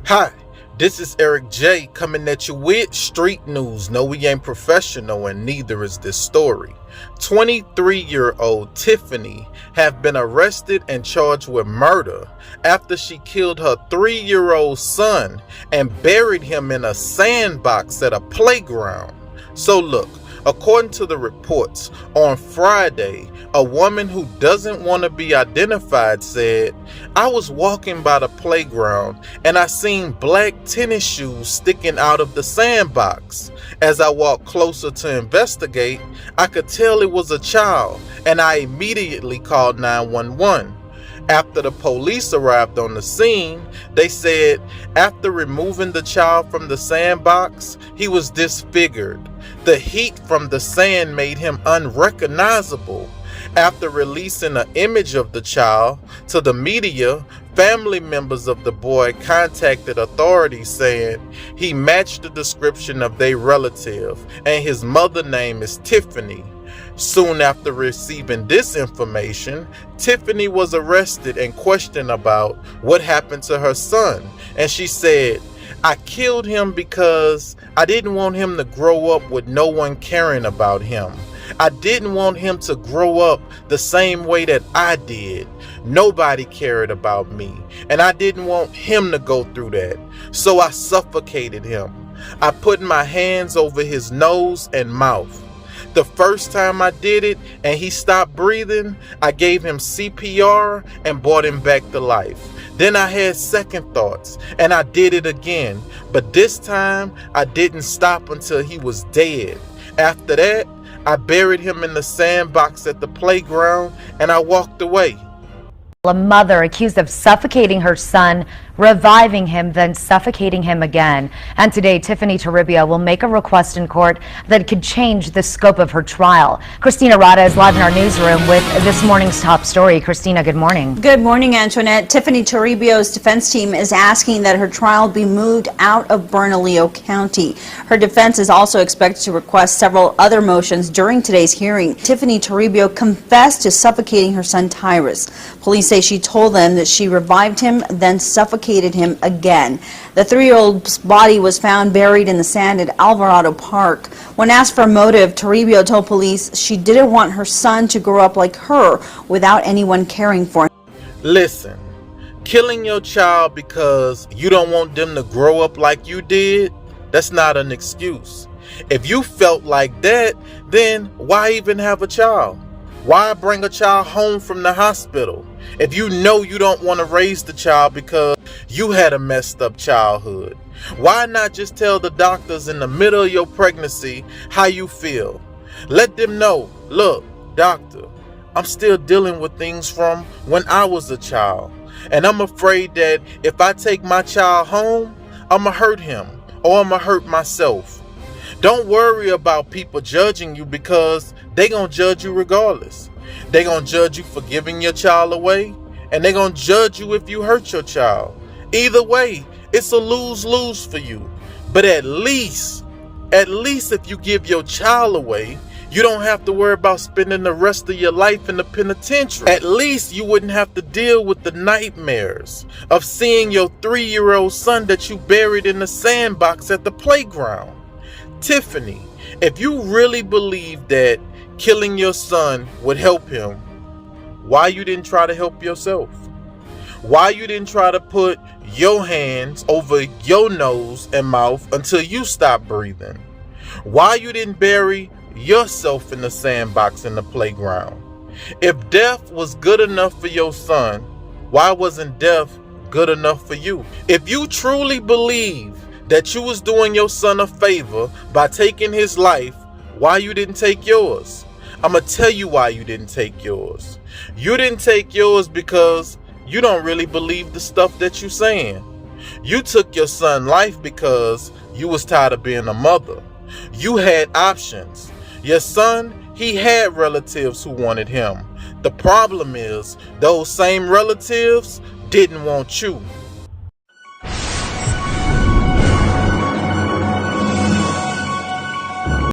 Hi, this is Eric J coming at you with street news. No, we ain't professional and neither is this story. 23-year-old Tiffany have been arrested and charged with murder after she killed her 3-year-old son and buried him in a sandbox at a playground. So look, according to the reports, on Friday, a woman who doesn't want to be identified said, "I was walking by the playground and I seen black tennis shoes sticking out of the sandbox. As I walked closer to investigate, I could tell it was a child and I immediately called 911. After the police arrived on the scene, they said after removing the child from the sandbox, he was disfigured. The heat from the sand made him unrecognizable. After releasing an image of the child to the media, family members of the boy contacted authorities saying he matched the description of their relative and his mother name is Tiffany. Soon after receiving this information, Tiffany was arrested and questioned about what happened to her son, and she said, "I killed him because I didn't want him to grow up with no one caring about him. I didn't want him to grow up the same way that I did. Nobody cared about me, and I didn't want him to go through that. So I suffocated him. I put my hands over his nose and mouth. The first time I did it and he stopped breathing, I gave him CPR and brought him back to life. Then I had second thoughts and I did it again, but this time I didn't stop until he was dead. After that, I buried him in the sandbox at the playground and I walked away." A mother accused of suffocating her son, reviving him, then suffocating him again. And today, Tiffany Toribio will make a request in court that could change the scope of her trial. Christina Rada is live in our newsroom with this morning's top story. Christina, good morning. Good morning, Antoinette. Tiffany Toribio's defense team is asking that her trial be moved out of Bernalillo County. Her defense is also expected to request several other motions during today's hearing. Tiffany Toribio confessed to suffocating her son Tyrus. Police say she told them that she revived him, then suffocated him again. The 3-year-old's body was found buried in the sand at Alvarado Park. When asked for motive, Toribio told police she didn't want her son to grow up like her without anyone caring for him. Listen, killing your child because you don't want them to grow up like you did, that's not an excuse. If you felt like that, then why even have a child? Why bring a child home from the hospital if you know you don't want to raise the child because you had a messed up childhood? Why not just tell the doctors in the middle of your pregnancy how you feel? Let them know, look, doctor, I'm still dealing with things from when I was a child. And I'm afraid that if I take my child home, I'm going to hurt him or I'm going to hurt myself. Don't worry about people judging you because they gonna judge you regardless. They gonna judge you for giving your child away, and they gonna judge you if you hurt your child. Either way, it's a lose-lose for you. But at least if you give your child away, you don't have to worry about spending the rest of your life in the penitentiary. At least you wouldn't have to deal with the nightmares of seeing your 3-year-old son that you buried in the sandbox at the playground. Tiffany, if you really believe that killing your son would help him, why you didn't try to help yourself? Why you didn't try to put your hands over your nose and mouth until you stopped breathing? Why you didn't bury yourself in the sandbox in the playground? If death was good enough for your son, why wasn't death good enough for you? If you truly believe that you was doing your son a favor by taking his life, why you didn't take yours? I'm gonna tell you why you didn't take yours. You didn't take yours because you don't really believe the stuff that you saying. You took your son's life because you was tired of being a mother. You had options. Your son, he had relatives who wanted him. The problem is those same relatives didn't want you.